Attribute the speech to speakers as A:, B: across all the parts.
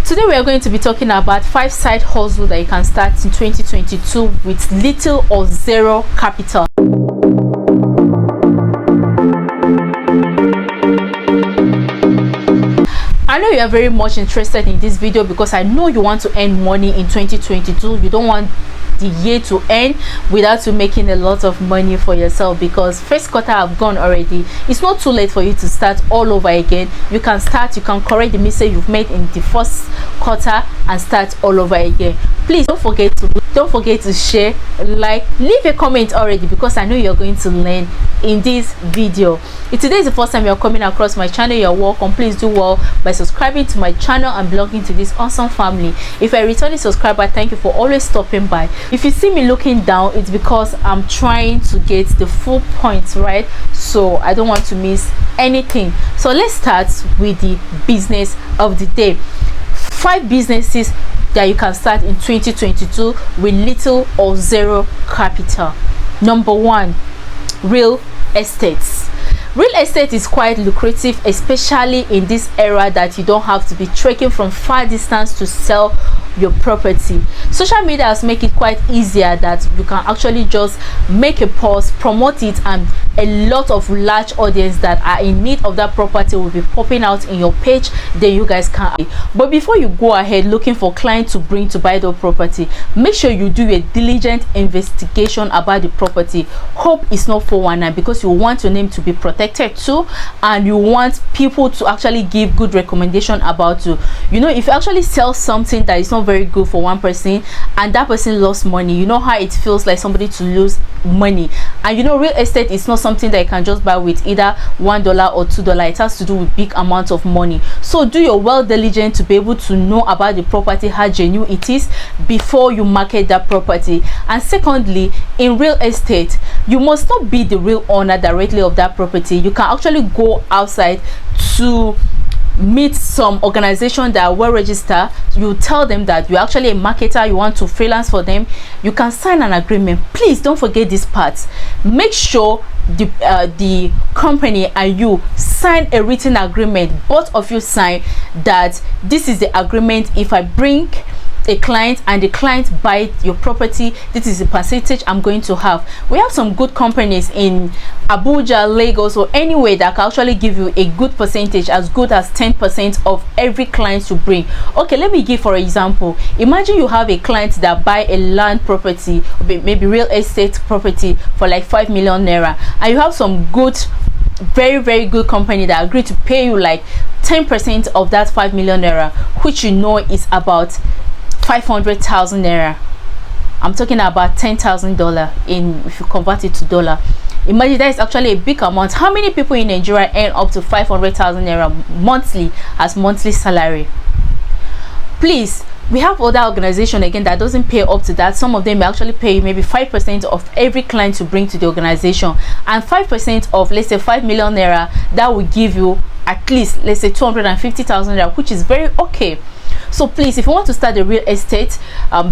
A: Today we are going to be talking about 5 side hustles that you can start in 2022 with little or zero capital. I know you are very much interested in this video because I know you want to earn money in 2022. You don't want the year to end without you making a lot of money for yourself, because first quarter have gone already. It's not too late for you to start all over again. You can start, you can correct the mistake you've made in the first quarter and start all over again. Please don't forget to share, like, leave a comment already, because I know you're going to learn in this video. If today is the first time you're coming across my channel, you're welcome. Please do well by subscribing to my channel and belonging to this awesome family. If you're a returning subscriber, thank you for always stopping by. If you see me looking down, it's because I'm trying to get the full points right, so I don't want to miss anything. So let's start with the business of the day. 5 businesses that you can start in 2022 with little or zero capital. Number 1, real estates. Real estate is quite lucrative, especially in this era that you don't have to be trekking from far distance to sell your property. Social media has made it quite easier that you can actually just make a post, promote it, and a lot of large audience that are in need of that property will be popping out in your page. Then you guys can. But before you go ahead looking for clients to bring to buy the property, make sure you do a diligent investigation about the property. Hope it's not 419, because you want your name to be protected too, and you want people to actually give good recommendation about you. You know, if you actually sell something that is not very good for one person and that person lost money, you know how it feels like somebody to lose money. And you know, real estate is not something that you can just buy with either $1 or $2. It has to do with big amounts of money. So do your well diligence to be able to know about the property, how genuine it is, before you market that property. And secondly, in real estate, you must not be the real owner directly of that property. You can actually go outside to meet some organization that are well registered. You tell them that you're actually a marketer, you want to freelance for them. You can sign an agreement. Please don't forget this part. Make sure the company and you sign a written agreement. Both of you sign that this is the agreement. If I bring a client and the client buy your property, this is the percentage I'm going to have. We have some good companies in Abuja, Lagos, or anywhere that can actually give you a good percentage, as good as 10% of every client you bring. Okay, let me give for example. Imagine you have a client that buy a land property, maybe real estate property, for like 5 million naira, and you have some good, very good company that agree to pay you like 10% of that 5 million naira, which you know is about 500,000 naira. I'm talking about $10,000 in, if you convert it to dollar. Imagine that is actually a big amount. How many people in Nigeria earn up to 500,000 naira monthly as monthly salary? Please, we have other organization again that doesn't pay up to that. Some of them may actually pay you maybe 5% of every client you bring to the organization, and 5% of, let's say, 5 million naira, that will give you at least, let's say, 250,000 naira, which is very okay. So please, if you want to start a real estate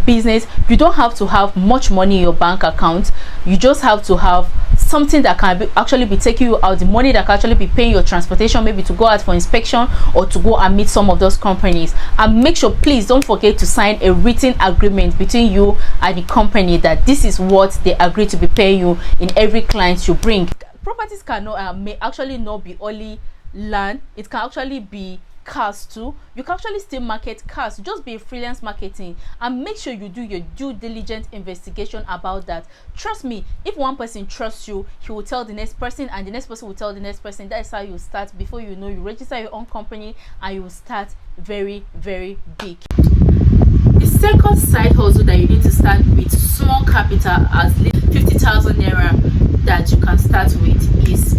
A: business, you don't have to have much money in your bank account. You just have to have something that can actually be taking you out, the money that can actually be paying your transportation, maybe to go out for inspection or to go and meet some of those companies. And make sure, please don't forget to sign a written agreement between you and the company that this is what they agree to be paying you in every client you bring. Properties cannot may actually not be only land, it can actually be cars too. You can actually still market cars. Just be a freelance marketing, and make sure you do your due diligence investigation about that. Trust me, if one person trusts you, he will tell the next person, and the next person will tell the next person. That is how you start. Before you know, you register your own company and you will start very big. The second side hustle that you need to start with small capital, as 50,000 naira, that you can start with, is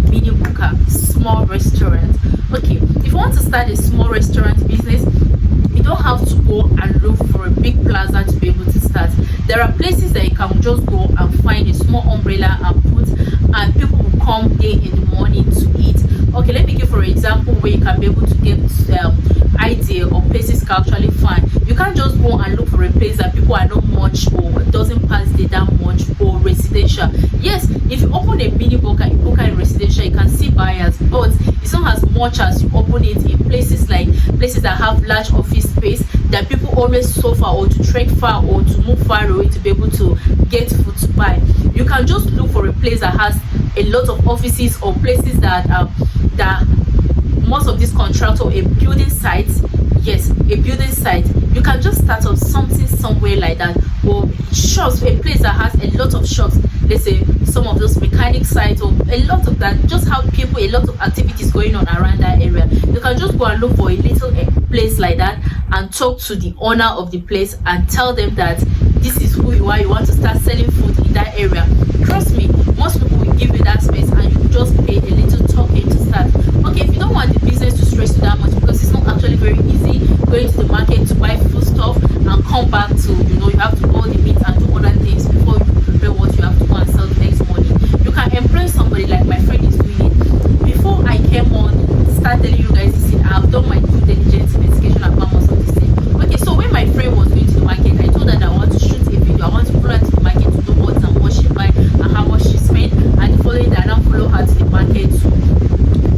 A: mini booker, small restaurant. Okay, if you want to start a small restaurant business, you don't have to go and look for a big plaza to be able to start. There are places that you can just go and find a small umbrella and put, and people will come there in the morning to eat. Okay, let me give for example where you can be able to get idea or places can actually find. You can't just go and look for a place that people are not much or doesn't pass data much, or residential. Yes, if you open a mini broker in residential, you can see buyers, but it's not as much as you open it in places that have large office space, that people always suffer or to trek far or to move far away to be able to get food to buy. You can just look for a place that has a lot of offices, or places that most of these contractor, a building site. Yes, a building site. You can just start up something somewhere like that, or shops, a place that has a lot of shops. Let's say some of those mechanic sites, or a lot of that, just have people, a lot of activities going on around that area. You can just go and look for a little place like that and talk to the owner of the place and tell them that this is who you are, you want to start selling food in that area. Trust me, most people will give you that space and you just pay a little token to start. Okay, if you don't want the business to stress you that much, because it's not actually very easy going to the market to buy food stuff and come back to, you have to boil the meat and do other things before you prepare what you have to go and sell the next morning. You can employ somebody like my friend is doing it. Before I came on, start telling you guys this thing, I have done my due diligence investigation about most of this thing. Okay, so when my friend was going to the market, I told her that I want to shoot a video. I want to follow her to the market to know what and what she buy and how much she spent. And the following day, I now follow her to the market to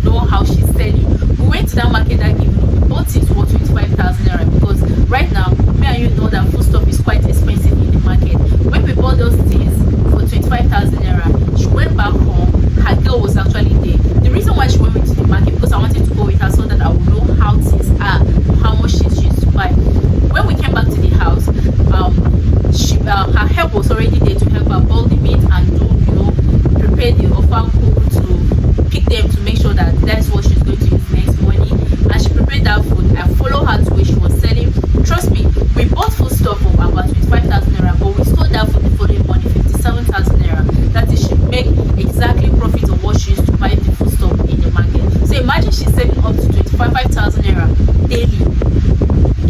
A: know how she's selling. We went to that market that evening. We bought it for 25,000 naira, because right now, me and you know that food stuff is quite expensive in the market. When we bought those things for 25,000 naira, she went back home. Her girl was actually there. The reason why she went to the market, because I wanted to go with her so that I would know how things are, how much she used to buy. When we came back to the house, her help was already there to help her boil the meat and do, prepare the offer cook, to pick them, to make sure that that's what she's going to use next morning. And she prepared that food. I followed her to where she was selling. Trust me, we bought food stuff for about 25,000 naira, but we sold that food the following morning 57,000 naira. That is, she make exactly profit of what she used to buy the food stuff in the market. So imagine she's saving up to 25,000 naira daily.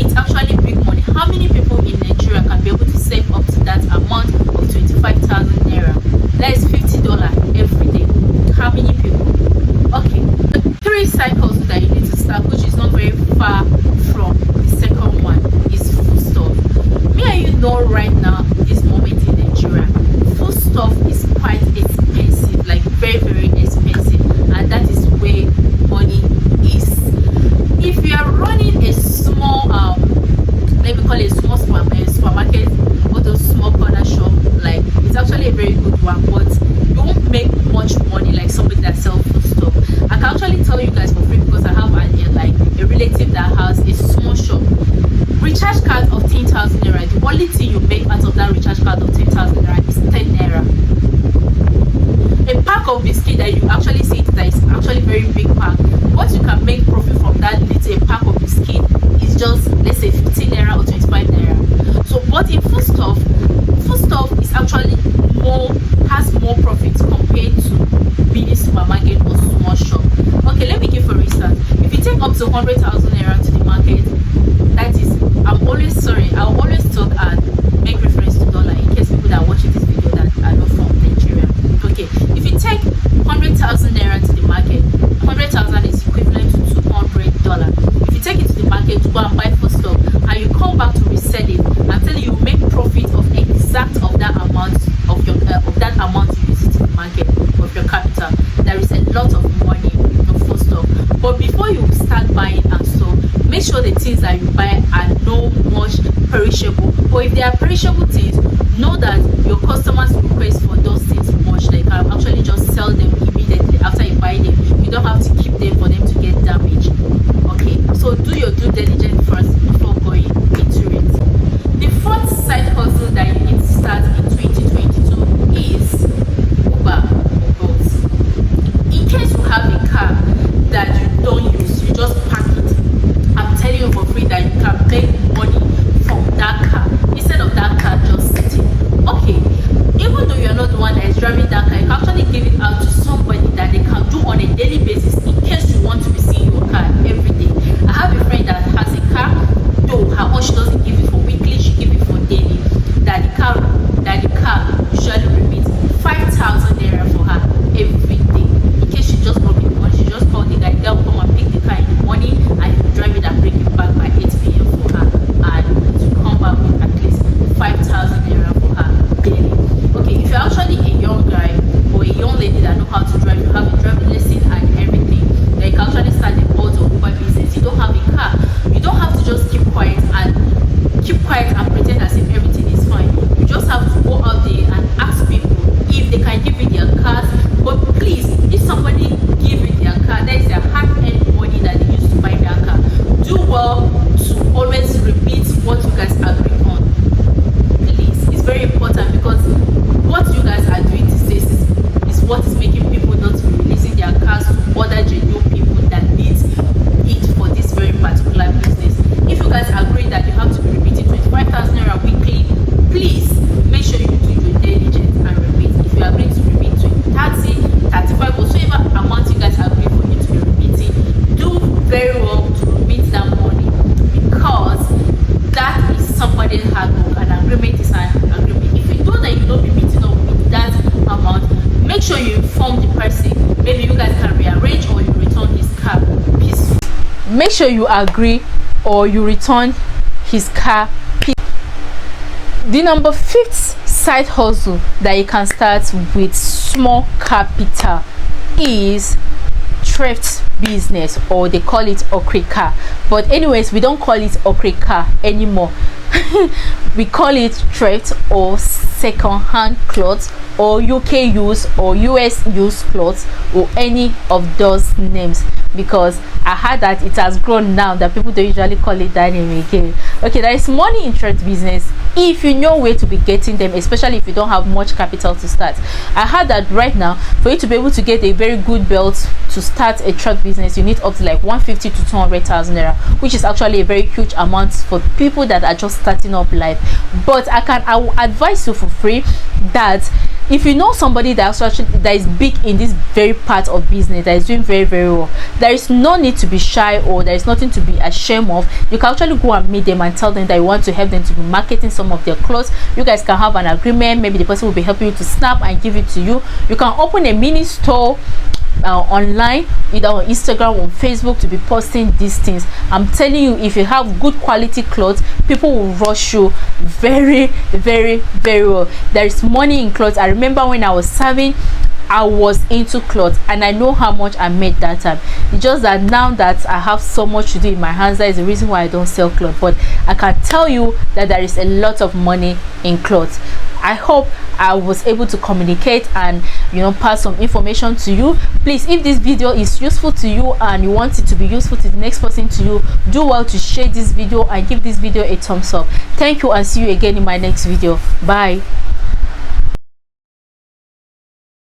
A: It's actually big money. How many people in Nigeria can be able to save up to that amount of 25,000 naira? That is $50 every day. How many people? Okay, the 3 side hustles that you need to start, which is not very far from the second one, is food stuff. Me and you know right now, this moment in Nigeria, food stuff is quite expensive, like very, very expensive, and that is where money is. If you are running a small, let me call it a small supermarket, or those small corner shop, like, it's actually a very good one, but you won't make much money like somebody that sells food stuff. I can actually tell you guys for free, because I have a relative that has a small shop. Recharge card of 10,000 naira. The only thing you make out of that recharge card of 10,000 naira is 10 naira. A pack of biscuit that you actually see that is actually very big pack. What you can make profit from that little pack of biscuit is just, let's say, 15 naira or 25 naira. So, but in food stuff is actually has more profit compared to mini supermarket or small shop. Okay, let me give for instance, if you take up to 100,000 naira to the market, that is, I'll always talk and make reference to dollar in case people that are watching this video that are not from Nigeria. Okay, if you take 100,000 naira to the market, 100,000 is equivalent to $200. If you take it to the market to go and buy food stuff, and you come back to resell it, until you make profit of exact of that amount of that amount you use it in the market of your capital. There is a lot of money in food stuff. But before you start buying and so, make sure the things that you buy are no much perishable. Or if they are perishable things, know that your customers request for those things much. Like, I actually just sell them immediately after you buy them. You don't have to keep them for them to get damaged. Okay, so do your due diligence first before going into it. The fourth side hustle that you need to start in 2022 is Uber or Bolt. In case you have a car that you don't use, you just park it. I'm telling you for free that you can make money from that car instead of that car just sitting. Okay, even though you're not the one that is driving that car, you can actually give it out to somebody that they can do on a daily basis in case you want to be seeing your car every day. I have a friend that has a car remit what you guys agreed on. Please, it's very important, because what you guys are doing these days is what is making people not to be releasing their cars to other genuine people that need it for this very particular business. If you guys agree that you have to be remitting 25,000 naira weekly, please make sure you do your diligence and remit. If you agree to remit 30, 35, whatsoever amount you guys agree for you to be remitting, do very well to remit that money, because that is somebody's hard work. An agreement is an agreement. If you know that you don't be meeting up with that amount, make sure you inform the person. Maybe you guys can rearrange, or you return his car peacefully. Make sure you agree or you return his car peacefully. The number 5th side hustle that you can start with small capital is thrift business, or they call it okrika. But anyways, we don't call it okrika anymore. We call it thrift, or second-hand clothes, or UK use or US use clothes, or any of those names, because I heard that it has grown now that people don't usually call it that name again. Okay, there is money in thrift business if you know where to be getting them, especially if you don't have much capital to start. I heard that right now, for you to be able to get a very good belt to start a thrift business, you need up to like 150 to 200,000 naira, which is actually a very huge amount for people that are just starting up life. But I will advise you for free that if you know somebody that is big in this very part of business, that is doing very well, there is no need to be shy, or there is nothing to be ashamed of. You can actually go and meet them and tell them that you want to help them to be marketing some of their clothes. You guys can have an agreement. Maybe the person will be helping you to snap and give it to you. You can open a mini store online, either on Instagram or on Facebook, to be posting these things. I'm telling you, if you have good quality clothes, people will rush you very well. There is money in clothes. I remember when I was serving, I was into clothes, and I know how much I made that time. It's just that now that I have so much to do in my hands, that is the reason why I don't sell clothes. But I can tell you that there is a lot of money in clothes. I hope I was able to communicate and pass some information to you. Please, if this video is useful to you and you want it to be useful to the next person to you, do well to share this video and give this video a thumbs up. Thank you, and see you again in my next video. Bye.